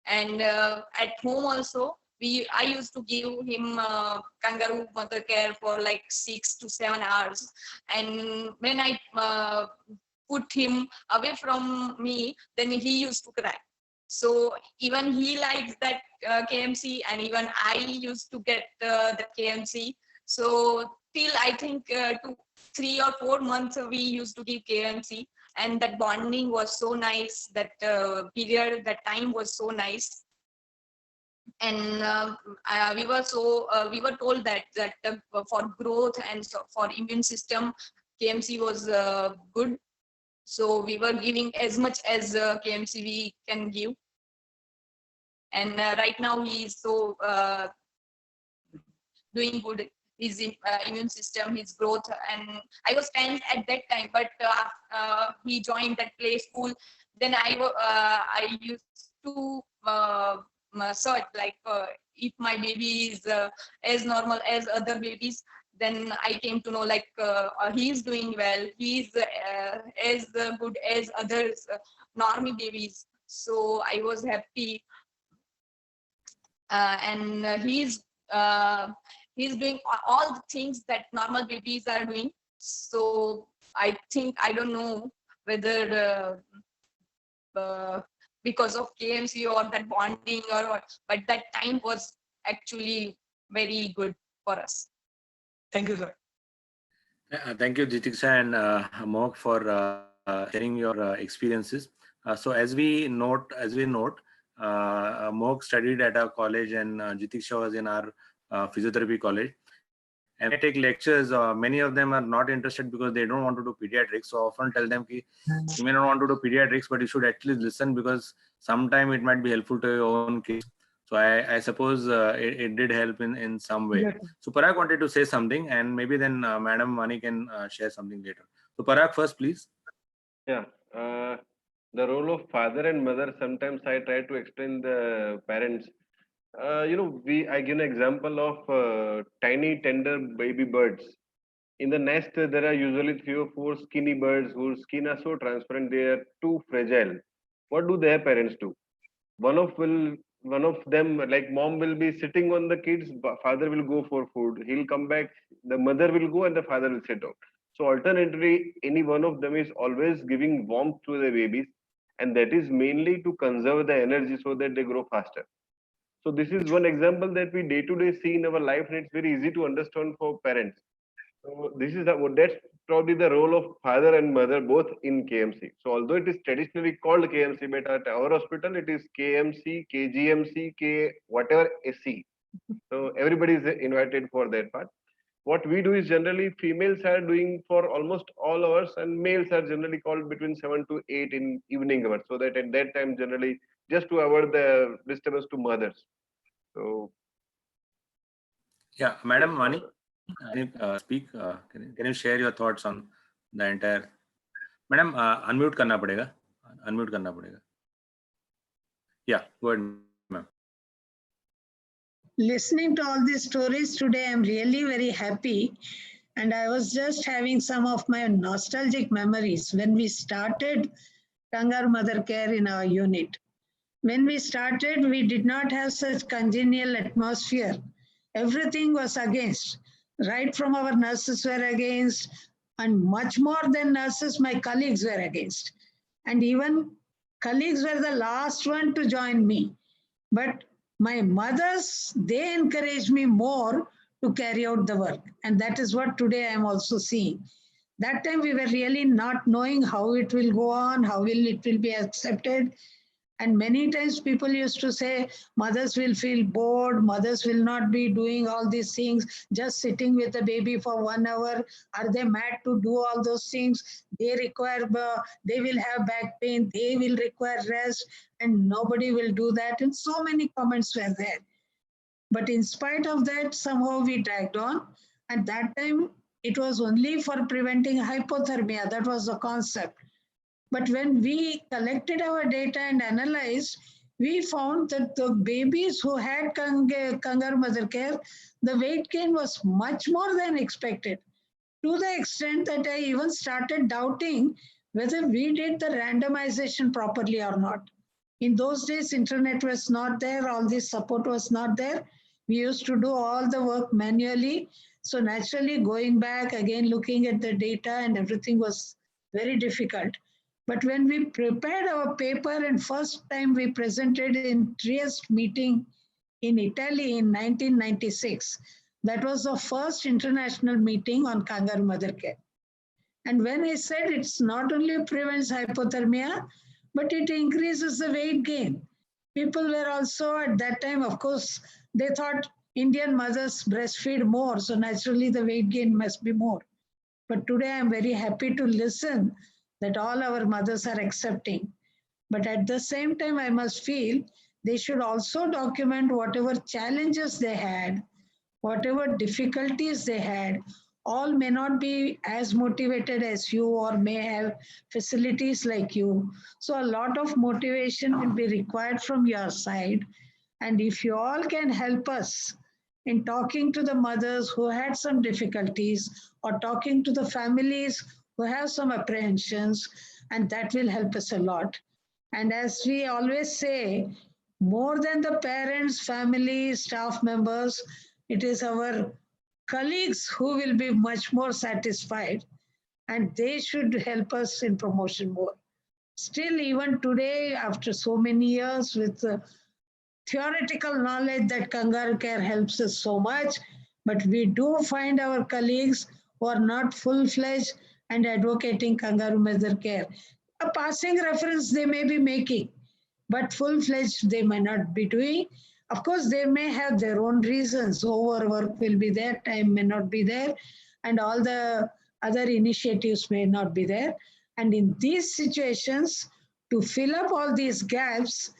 And at home also, I used to give him Kangaroo mother care for like 6 to 7 hours. And when I put him away from me, then he used to cry. So even he likes that KMC, and even I used to get the KMC. So till I think 3 or 4 months we used to give KMC, and that bonding was so nice. That period, that time was so nice. And we were told that for growth and so for immune system, KMC was good. So we were giving as much as KMC we can give. And right now he is so doing good. His immune system, his growth. And I was 10 at that time, but he joined that play school. Then I used to search like if my baby is as normal as other babies. Then I came to know like he is doing well. He is as good as others normie babies. So I was happy. And he's doing all the things that normal babies are doing. So I think, I don't know whether because of KMC or that bonding or what, but that time was actually very good for us. Thank you, sir. Thank you, Jitiksha and Mohak, for sharing your experiences. So as we note, Mohak studied at our college, and Jitiksha was in our physiotherapy college. And when I take lectures, many of them are not interested because they don't want to do pediatrics. So I often tell them, ki, you may not want to do pediatrics, but you should at least listen, because sometime it might be helpful to your own kids. So I suppose it did help in some way. Yes. So Parag wanted to say something, and maybe then Madam Mani can share something later. So Parag first, please. Yeah. The role of father and mother, sometimes I try to explain the parents. I give an example of tiny, tender baby birds. In the nest, there are usually 3 or 4 skinny birds whose skin are so transparent they are too fragile. What do their parents do? One of them, like mom, will be sitting on the kids. Father will go for food. He'll come back. The mother will go and the father will sit down. So alternatively, any one of them is always giving warmth to the babies, and that is mainly to conserve the energy so that they grow faster. So this is one example that we day to day see in our life, and it's very easy to understand for parents. So this is that's probably the role of father and mother both in KMC. So although it is traditionally called KMC, but at our hospital it is KMC, KGMC, K whatever SC. So everybody is invited for that part. What we do is generally females are doing for almost all hours, and males are generally called between 7 to 8 in evening hours, so that at that time generally just to avoid the disturbance to mothers. So Yeah, Madam Vani, can you speak? Can you share your thoughts on the entire? Madam, unmute करना पड़ेगा. Unmute करना पड़ेगा. Yeah, go ahead, ma'am. Listening to all these stories today, I'm really very happy. And I was just having some of my nostalgic memories when we started Kangaroo Mother Care in our unit. When we started, we did not have such congenial atmosphere. Everything was against. Right from our nurses were against, and much more than nurses, my colleagues were against. And even colleagues were the last one to join me. But my mothers, they encouraged me more to carry out the work. And that is what today I am also seeing. That time we were really not knowing how it will go on, how it will be accepted. And many times people used to say, mothers will feel bored, mothers will not be doing all these things, just sitting with the baby for 1 hour. Are they mad to do all those things? They require, they will have back pain, they will require rest, and nobody will do that. And so many comments were there. But in spite of that, somehow we dragged on. At that time, it was only for preventing hypothermia. That was the concept. But when we collected our data and analyzed, we found that the babies who had Kangaroo Mother Care, the weight gain was much more than expected, to the extent that I even started doubting whether we did the randomization properly or not. In those days, internet was not there, all this support was not there. We used to do all the work manually. So naturally, going back again, looking at the data and everything was very difficult. But when we prepared our paper and first time we presented in Trieste meeting in Italy in 1996, that was the first international meeting on Kangaroo Mother Care. And when I said it's not only prevents hypothermia, but it increases the weight gain. People were also at that time, of course, they thought Indian mothers breastfeed more, so naturally the weight gain must be more. But today I'm very happy to listen that all our mothers are accepting. But at the same time, I must feel they should also document whatever challenges they had, whatever difficulties they had. All may not be as motivated as you or may have facilities like you. So a lot of motivation will be required from your side. And if you all can help us in talking to the mothers who had some difficulties or talking to the families who have some apprehensions, and that will help us a lot. And as we always say, more than the parents, families, staff members, it is our colleagues who will be much more satisfied, and they should help us in promotion more. Still, even today, after so many years with theoretical knowledge that Kangaroo Care helps us so much, but we do find our colleagues who are not full-fledged and advocating Kangaroo Mother Care. A passing reference they may be making, but full-fledged they may not be doing. Of course, they may have their own reasons. Overwork will be there, time may not be there, and all the other initiatives may not be there. And in these situations, to fill up all these gaps,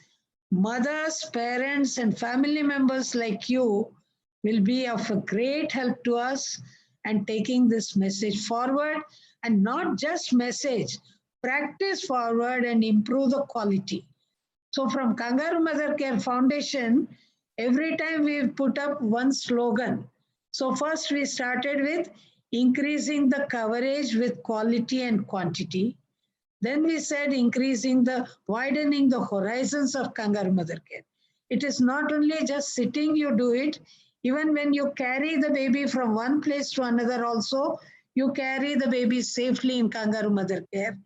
mothers, parents, and family members like you will be of a great help to us and taking this message forward, and not just message, practice forward and improve the quality. So from Kangaroo Mother Care Foundation, every time we put up one slogan. So first we started with increasing the coverage with quality and quantity. Then we said widening the horizons of Kangaroo Mother Care. It is not only just sitting, you do it. Even when you carry the baby from one place to another also, you carry the baby safely in Kangaroo Mother Care.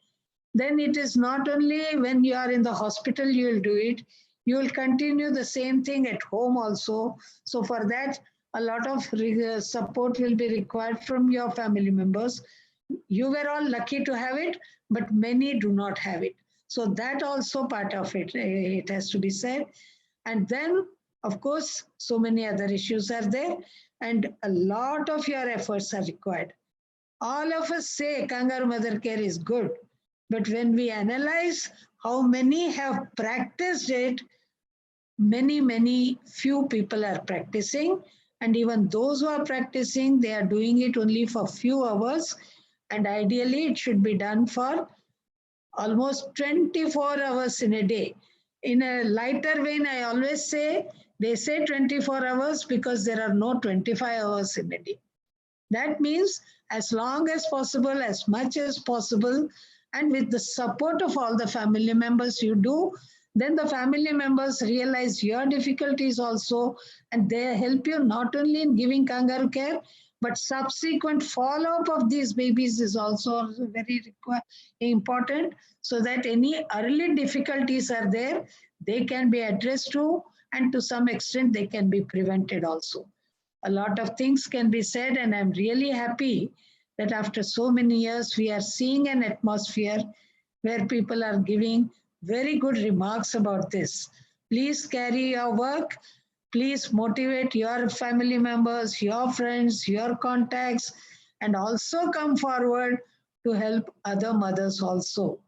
Then it is not only when you are in the hospital you will do it, you will continue the same thing at home also. So for that, a lot of support will be required from your family members. You were all lucky to have it, but many do not have it. So that also part of it, it has to be said. And then, of course, so many other issues are there, and a lot of your efforts are required. All of us say Kangaroo Mother Care is good, but when we analyze how many have practiced it, many few people are practicing, and even those who are practicing, they are doing it only for few hours, and ideally it should be done for almost 24 hours in a day. In a lighter vein, I always say, they say 24 hours because there are no 25 hours in a day. That means as long as possible, as much as possible, and with the support of all the family members you do, then the family members realize your difficulties also, and they help you not only in giving kangaroo care, but subsequent follow-up of these babies is also very important, so that any early difficulties are there, they can be addressed too, and to some extent they can be prevented also. A lot of things can be said, and I'm really happy that after so many years we are seeing an atmosphere where people are giving very good remarks about this. Please carry your work. Please motivate your family members, your friends, your contacts, and also come forward to help other mothers also.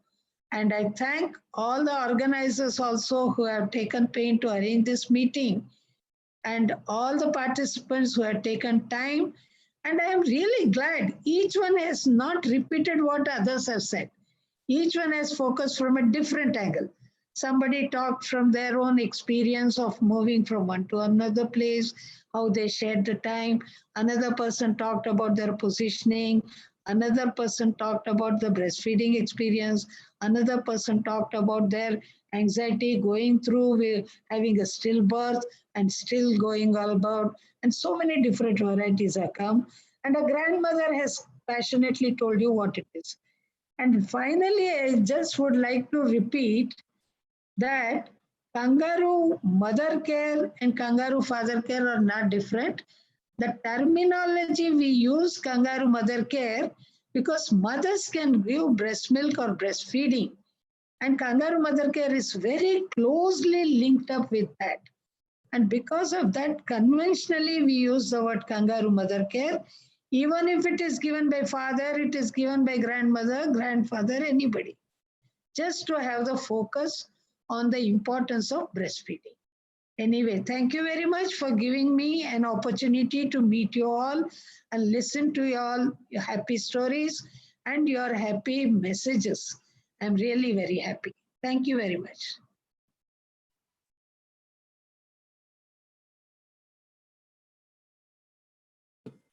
And I thank all the organizers also who have taken pain to arrange this meeting, and all the participants who have taken time. And I am really glad each one has not repeated what others have said. Each one has focused from a different angle. Somebody talked from their own experience of moving from one to another place, how they shared the time. Another person talked about their positioning. Another person talked about the breastfeeding experience. Another person talked about their anxiety going through having a stillbirth and still going all about. And so many different varieties have come. And a grandmother has passionately told you what it is. And finally, I just would like to repeat that kangaroo mother care and kangaroo father care are not different. The terminology we use, kangaroo mother care, because mothers can give breast milk or breastfeeding. And kangaroo mother care is very closely linked up with that. And because of that, conventionally, we use the word kangaroo mother care. Even if it is given by father, it is given by grandmother, grandfather, anybody. Just to have the focus on the importance of breastfeeding. Anyway, thank you very much for giving me an opportunity to meet you all and listen to your happy stories and your happy messages. I'm really very happy. Thank you very much.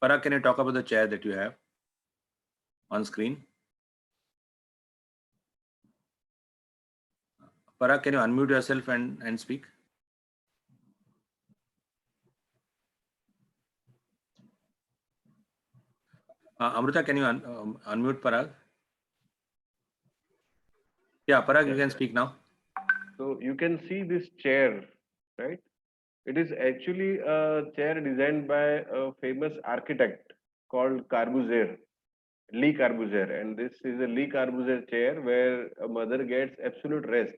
Parag, can you talk about the chair that you have on screen? Parag, can you unmute yourself and speak? Amrita, can you unmute Parag? Yeah, Parag, you can speak now. So you can see this chair, right? It is actually a chair designed by a famous architect called Corbusier, Lee Corbusier. And this is a Lee Corbusier chair where a mother gets absolute rest.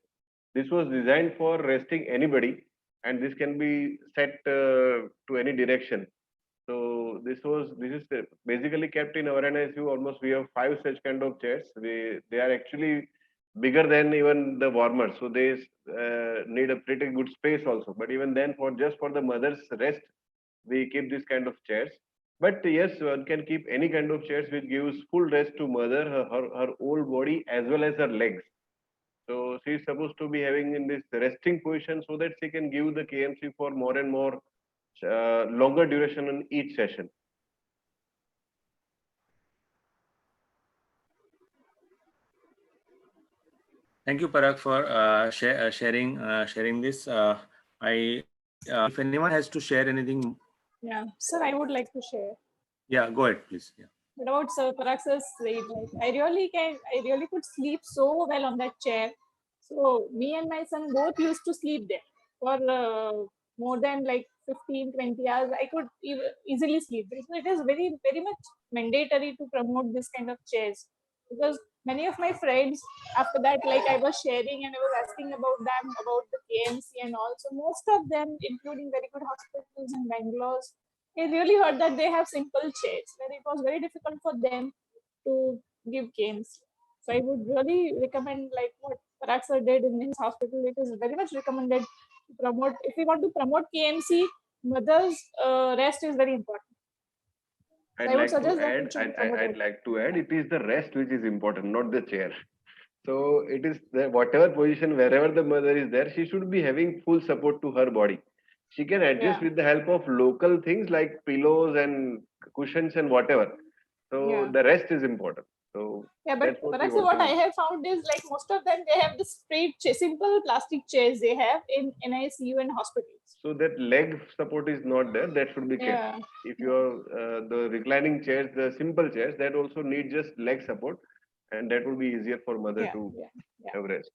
This was designed for resting anybody, and this can be set to any direction. So this is basically kept in our NICU. Almost we have 5 such kind of chairs. They are actually bigger than even the warmers, so they need a pretty good space also. But even then, for just for the mother's rest, we keep this kind of chairs. But yes, one can keep any kind of chairs which gives full rest to mother, her whole body as well as her legs. So she is supposed to be having in this resting position so that she can give the KMC for more and more longer duration in each session. Thank you, Parag, for sharing this. If anyone has to share anything, Yeah, sir, I would like to share. yeah, go ahead, please. Yeah. But about Sir Parag sir's sleep, like I really could sleep so well on that chair. So me and my son both used to sleep there for more than like 15, 20 hours, I could easily sleep. So it is very, very much mandatory to promote this kind of chairs, because many of my friends after that, like I was sharing and I was asking about them, about the KMC and also most of them, including very good hospitals in Bangalore, I really heard that they have simple chairs where it was very difficult for them to give KMC. So I would really recommend like what Parag sir did in his hospital. It is very much recommended to promote. If we want to promote KMC, mothers' rest is very important. So I'd I would like to suggest that add, it should be promoted. I'd like to add, it is the rest which is important, not the chair. So it is the whatever position, wherever the mother is there, she should be having full support to her body. She can adjust Yeah. with the help of local things like pillows and cushions and whatever. So Yeah. the rest is important. So Yeah, that's but what we actually want what I to. have found is like most of them, they have the straight simple plastic chairs they have in NICU and hospitals. So that leg support is not there. That should be kept. Yeah. If you are the reclining chairs, the simple chairs, that also need just leg support, and that would be easier for mother Yeah. to Yeah. Yeah. have rest.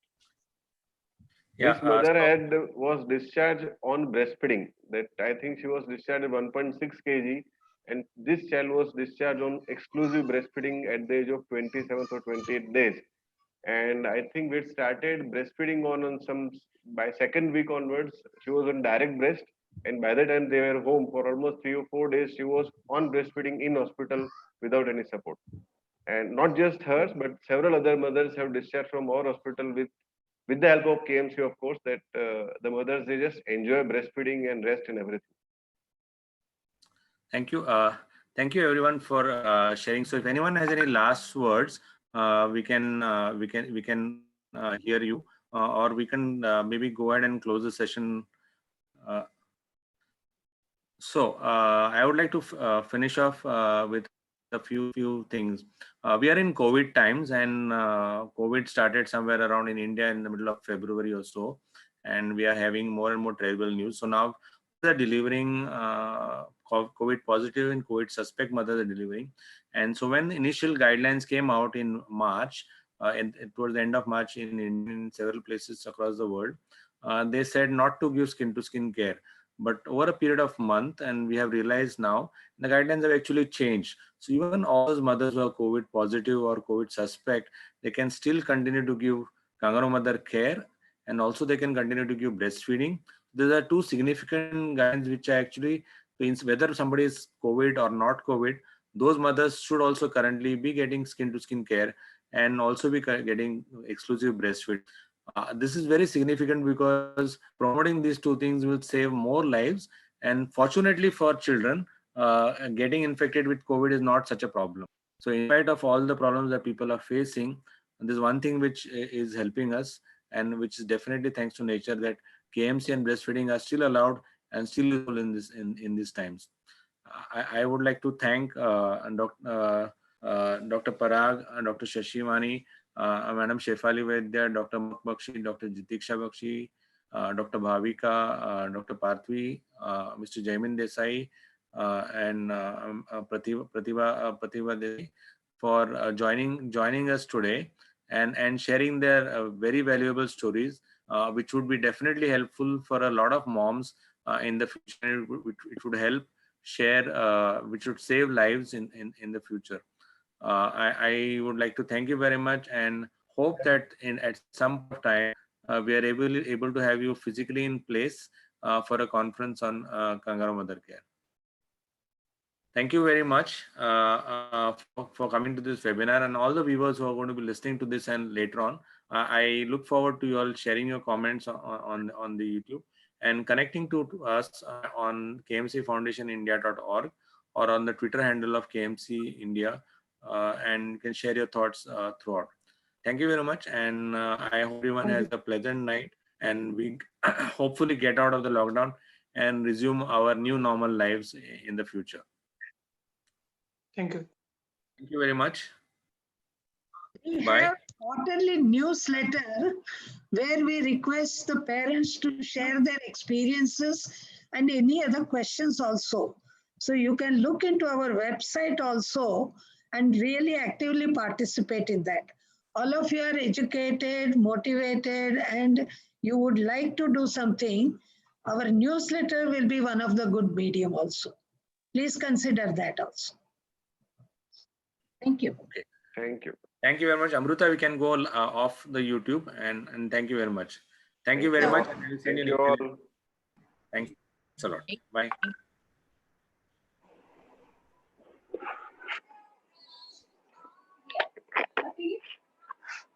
Yeah. This mother had was discharged on breastfeeding. That I think she was discharged at 1.6 kg, and this child was discharged on exclusive breastfeeding at the age of 27th or 28 days. And I think we started breastfeeding on some by second week onwards. She was on direct breast, and by the time they were home for almost 3 or 4 days, she was on breastfeeding in hospital without any support. And not just hers, but several other mothers have discharged from our hospital with the help of KMC, of course, that the mothers they just enjoy breastfeeding and rest and everything. Thank you. Thank you everyone for sharing. So if anyone has any last words, we can hear you, or we can maybe go ahead and close the session. Uh, I would like to finish off with a few things. We are in COVID times, and COVID started somewhere around in India in the middle of February or so, and we are having more and more terrible news. So now mothers are delivering COVID positive and COVID suspect mothers are delivering. And so when the initial guidelines came out in March, and towards the end of March in several places across the world, they said not to give skin to skin care. But over a period of month, and we have realized now the guidelines have actually changed. So even all those mothers who are COVID positive or COVID suspect, they can still continue to give Kangaroo mother care, and also they can continue to give breastfeeding. These are two significant guidelines which actually means whether somebody is COVID or not COVID, those mothers should also currently be getting skin to skin care and also be getting exclusive breastfeed. This is very significant because promoting these two things will save more lives. And fortunately for children, getting infected with COVID is not such a problem. So in spite of all the problems that people are facing, there's one thing which is helping us, and which is definitely thanks to nature, that KMC and breastfeeding are still allowed and still useful in these times. I would like to thank Dr. Parag, Dr. Shashimani, Madam Shefali Vaidya, Dr. Mohak Bakshi, Dr. Jitiksha Bakshi, Dr. Bhavika, Dr. Parthvi, Mr. Jaimin Desai, and Pratibha Desai for joining us today and sharing their very valuable stories, which would be definitely helpful for a lot of moms in the future. It would help share, which would save lives in the future. I would like to thank you very much and hope that at some point of time we are able to have you physically in place for a conference on Kangaroo mother care. Thank you very much for coming to this webinar, and all the viewers who are going to be listening to this and later on. I look forward to you all sharing your comments on the YouTube and connecting to us on kmcfoundationindia.org or on the Twitter handle of KMC India, and you can share your thoughts throughout. Thank you very much, and I hope everyone has a pleasant night, and we hopefully get out of the lockdown and resume our new normal lives in the future. Thank you. Thank you very much. We Bye. have quarterly newsletter where we request the parents to share their experiences and any other questions also. So you can look into our website also and really actively participate in that. All of you are educated, motivated, and you would like to do something. Our newsletter will be one of the good medium also. Please consider that also. Thank you. Okay. Thank you. Thank you very much, Amruta. We can go off the YouTube, and thank you very much. Thank you very you much. all. And I will send Thank you you an email. all. Thanks a lot. Bye.